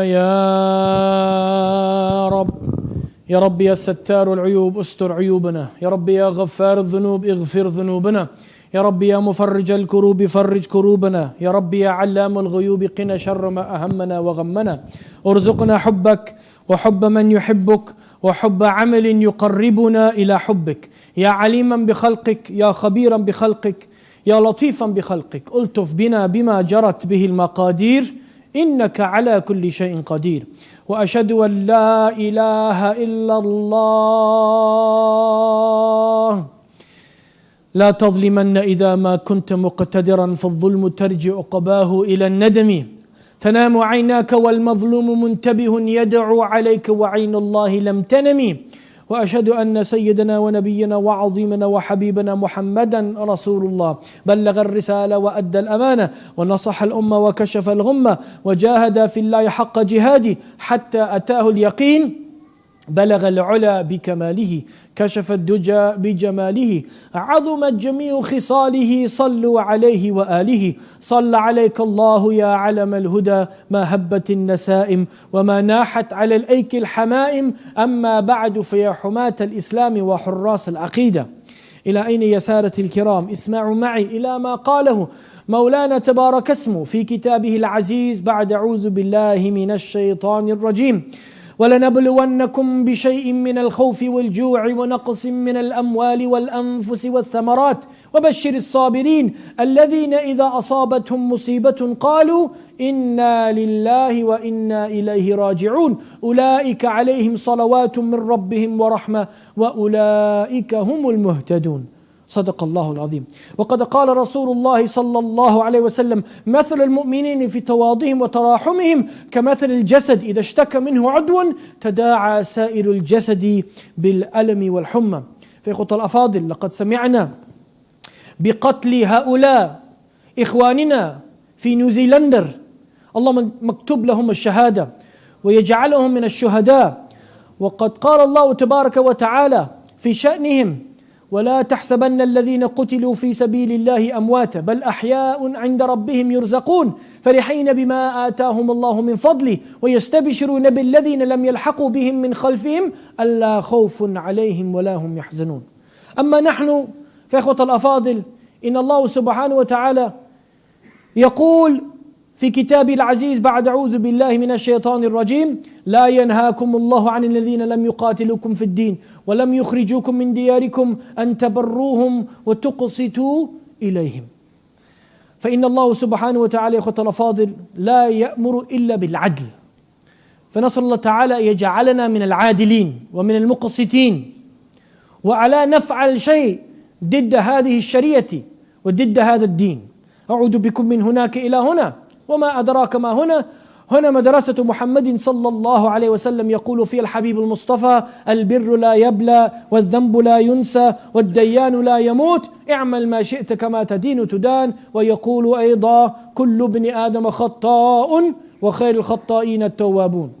يا رب يا ستار العيوب استر عيوبنا. يا رب يا غفار الذنوب اغفر ذنوبنا. يا رب يا مفرج الكروب فرج كروبنا. يا رب يا علام الغيوب قنا شر ما أهمنا وغمنا. ارزقنا حبك وحب من يحبك وحب عمل يقربنا إلى حبك. يا عليما بخلقك يا خبيرا بخلقك يا لطيفا بخلقك. ألطف بنا بما جرت به المقادير إنك على كل شيء قدير. وأشهد أن لا إله إلا الله. لا تظلمن إذا ما كنت مقتدرا فالظلم ترجع قباه إلى الندم. تنام عيناك والمظلوم منتبه يدعو عليك وعين الله لم تنم. وأشهد أن سيدنا ونبينا وعظيمنا وحبيبنا محمدا رسول الله بلغ الرسالة وأدى الأمانة ونصح الأمة وكشف الغمة وجاهد في الله حق جهاده حتى أتاه اليقين بلغ العلا بكماله كشف الدجى بجماله عظمت جميع خصاله صلوا عليه وآله صلى عليك الله يا علم الهدى ما هبت النسائم وما ناحت على الأيك الحمائم أما بعد فيا حماة الإسلام وحراس العقيدة إلى أين يا سادتي الكرام اسمعوا معي إلى ما قاله مولانا تبارك اسمه في كتابه العزيز بعد أعوذ بالله من الشيطان الرجيم ولنبلونكم بشيء من الخوف والجوع ونقص من الأموال والأنفس والثمرات وبشر الصابرين الذين إذا أصابتهم مصيبة قالوا إنا لله وإنا إليه راجعون أولئك عليهم صلوات من ربهم ورحمة وأولئك هم المهتدون. صدق الله العظيم. وقد قال رسول الله صلى الله عليه وسلم مثل المؤمنين في تواضعهم وتراحمهم كمثل الجسد إذا اشتكى منه عضو تداعى سائر الجسد بالألم والحمى. فإخوة الأفاضل لقد سمعنا بقتل هؤلاء إخواننا في نيوزيلندر الله مكتوب لهم الشهادة ويجعلهم من الشهداء. وقد قال الله تبارك وتعالى في شأنهم ولا تحسبن الذين قتلوا في سبيل الله أمواتا بل أحياء عند ربهم يرزقون فرحين بما آتاهم الله من فضله ويستبشرون بالذين لم يلحقوا بهم من خلفهم ألا خوف عليهم ولا هم يحزنون. أما نحن فإخوة الأفاضل إن الله سبحانه وتعالى يقول في كتابه العزيز بعد أعوذ بالله من الشيطان الرجيم لا ينهاكم الله عن الذين لم يقاتلوكم في الدين ولم يخرجوكم من دياركم أن تبروهم وتقسطوا إليهم. فإن الله سبحانه وتعالى يا أخوة الأفاضل لا يأمر إلا بالعدل، فنسأل الله تعالى يجعلنا من العادلين ومن المقسطين وألا نفعل شيء ضد هذه الشريعة وضد هذا الدين. أعود بكم من هناك إلى هنا وما أدراك ما هنا. هنا مدرسة محمد صلى الله عليه وسلم يقول فيها الحبيب المصطفى البر لا يبلى والذنب لا ينسى والديان لا يموت اعمل ما شئت كما تدين تدان. ويقول أيضا كل ابن آدم خطاء وخير الخطائين التوابون.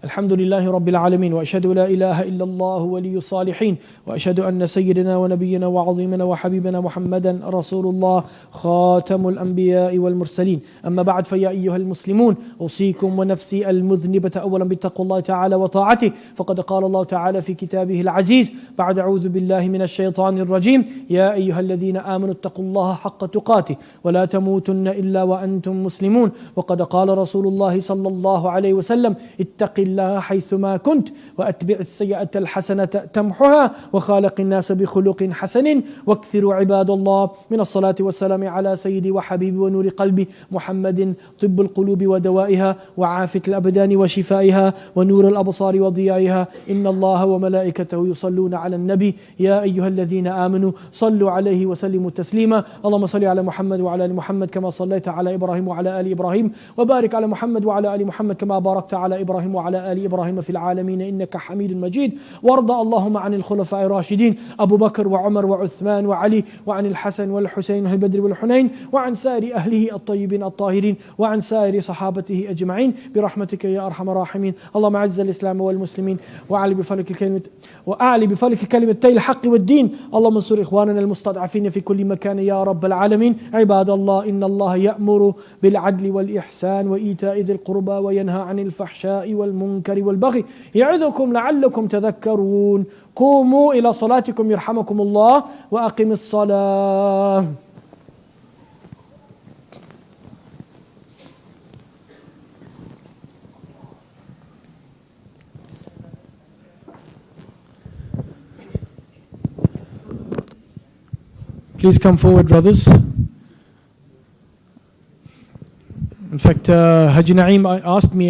الحمد لله رب العالمين وأشهد لا إله إلا الله ولي الصالحين وأشهد أن سيدنا ونبينا وعظيمنا وحبيبنا محمدا رسول الله خاتم الأنبياء والمرسلين. أما بعد فيا أيها المسلمون أوصيكم ونفسي المذنبة أولا بتقوى الله تعالى وطاعته. فقد قال الله تعالى في كتابه العزيز بعد أعوذ بالله من الشيطان الرجيم يا أيها الذين آمنوا اتقوا الله حق تقاته ولا تموتن إلا وأنتم مسلمون. وقد قال رسول الله صلى الله عليه وسلم اتق الله حيثما كنت وأتبع السيئة الحسنة تمحها وخالق الناس بخلق حسن واكثروا عباد الله من الصلاة والسلام على سيدي وحبيبي ونور قلبي محمد طب القلوب ودوائها وعافية الأبدان وشفائها ونور الأبصار وضيائها. إن الله وملائكته يصلون على النبي يا أيها الذين آمنوا صلوا عليه وسلموا تسليما. اللهم صل على محمد وعلى آل محمد كما صليت على إبراهيم وعلى آل إبراهيم وبارك على محمد وعلى آل محمد كما باركت على إبراهيم وعلى آل إبراهيم في العالمين إنك حميد مجيد. وارض اللهم عن الخلفاء الراشدين أبو بكر وعمر وعثمان وعلي وعن الحسن والحسين والبدر والحنين وعن سائر أهله الطيبين الطاهرين وعن سائر صحابته أجمعين برحمتك يا أرحم الراحمين. اللهم أعز الإسلام والمسلمين وأعلي بفلك كلمتي الحق والدين. اللهم انصر إخواننا المستضعفين في كل مكان يا رب العالمين. عباد الله إن الله يأمر بالعدل والإحسان وإيتاء ذي القربى وينهى عن الفحشاء والمنكر والبغي يعظكم لعلكم تذكرون. قوموا إلى صلاتكم يرحمكم الله وأقم الصلاة. Please come forward, brothers. In fact, Haji Naeem asked me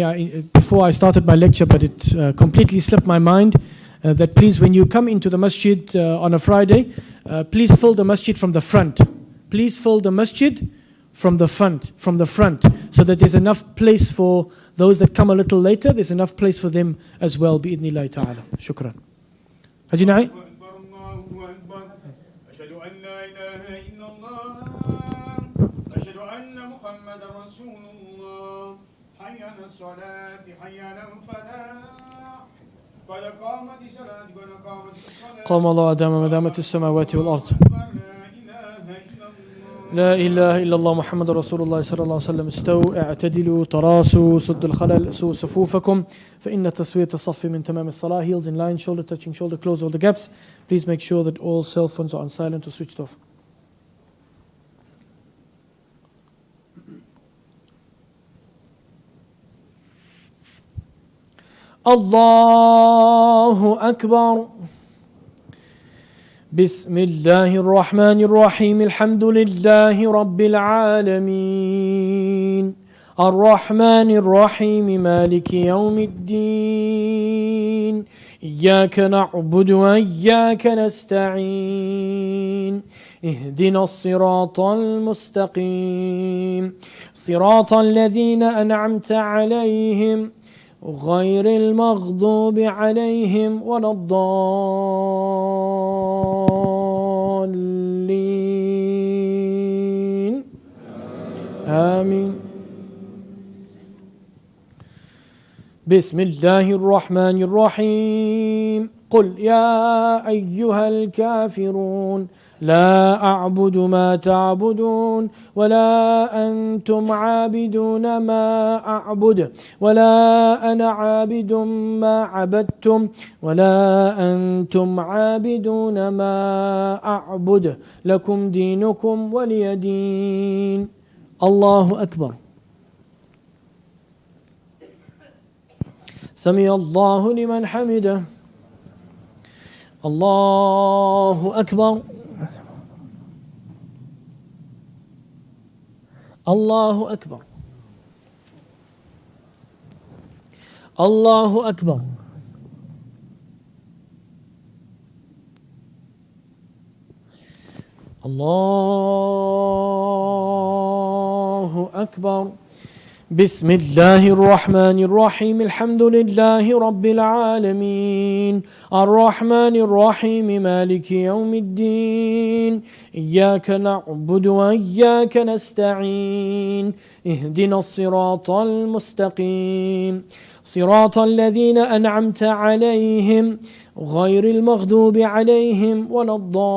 before I started my lecture, but it completely slipped my mind, that please, when you come into the masjid on a Friday, please fill the masjid from the front. Please fill the masjid from the front, so that there's enough place for those that come a little later. There's enough place for them as well. بإذن الله تعالى. شكرا. Haji Na'i? قام الله أدام ما دامت السماوات والأرض. لا إله إلا الله محمد رسول الله صلى الله عليه وسلم. استووا اعتدلوا تراصوا سدوا الخلل سووا صفوفكم فإن تسوية الصف من تمام الصلاة. Heels in line, shoulder touching shoulder, close all the gaps. Please make sure that all cell phones are on silent or switched off. الله أكبر. بسم الله الرحمن الرحيم. الحمد لله رب العالمين الرحمن الرحيم مالك يوم الدين إياك نعبد وإياك نستعين اهدنا الصراط المستقيم صراط الذين أنعمت عليهم غير المغضوب عليهم ولا الضالين آمين. بسم الله الرحمن الرحيم. قل يا أيها الكافرون لا أعبد ما تعبدون ولا أنتم عابدون ما أعبد ولا أنا عابد ما عبدتم ولا أنتم عابدون ما أعبد لكم دينكم ولي دين. الله أكبر. سمع الله لمن حمده. الله أكبر. الله أكبر. الله أكبر. الله أكبر. بسم الله الرحمن الرحيم. الحمد لله رب العالمين الرحمن الرحيم مالك يوم الدين إياك نعبد وإياك نستعين اهدنا الصراط المستقيم صراط الذين أنعمت عليهم غير المغضوب عليهم ولا الضالين.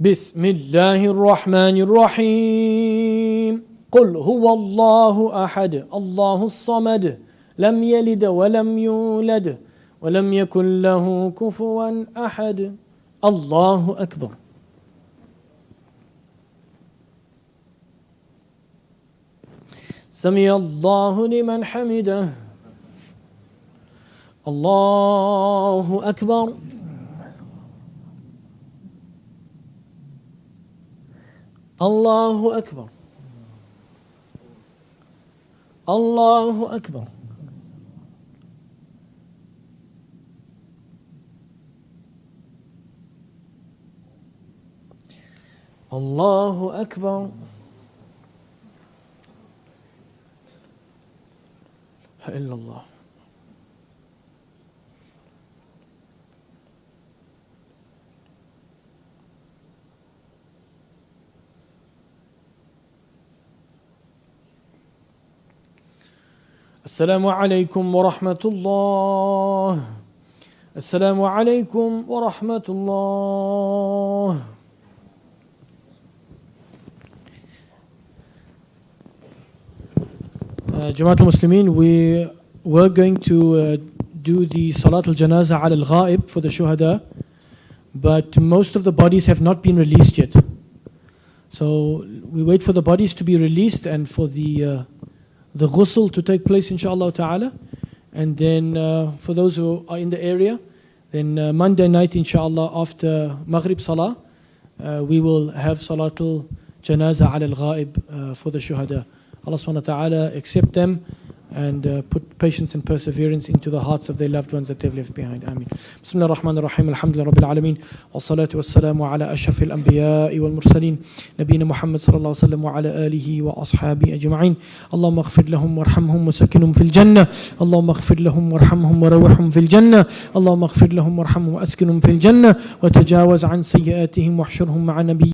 بسم الله الرحمن الرحيم. قل هو الله أحد الله الصمد لم يلد ولم يولد ولم يكن له كفوا أحد. الله أكبر. سمع الله لمن حمده. الله أكبر. الله أكبر. الله أكبر. الله أكبر. لا إله إلا الله. السلام عليكم ورحمة الله. السلام عليكم ورحمة الله. Jamaat al-Muslimin, we were going to do the Salat al-Janaza al-Ghaib for the Shuhada, but most of the bodies have not been released yet. So we wait for the bodies to be released and for the ghusl to take place, inshallah ta'ala. And then for those who are in the area, then Monday night, inshallah, after Maghrib Salah, we will have Salatul janazah ala al-ghaib for the shuhada. Allah subhanahu wa ta'ala accept them and put patience and perseverance into the hearts of their loved ones that they've left behind. Ameen. Bismillah ar-Rahman ar-Rahim. Alhamdulillah Rabbil Alameen. Wa salatu wa salamu ala ashraf al-anbiya'i wal mursaleen. Nabiyina Muhammad sallallahu alayhi wa sallam wa ala alihi wa ashabi ajma'in. Allahumma aghfir lahum warhamhum wa sakinhum fil jannah. Allahumma aghfir lahum warhamhum wa rawihum fil jannah. Allahumma aghfir lahum warhamhum wa askinhum fil jannah. Wa tajawaz an sayyiatihim wa ahshurhum ma'a nabiyyina.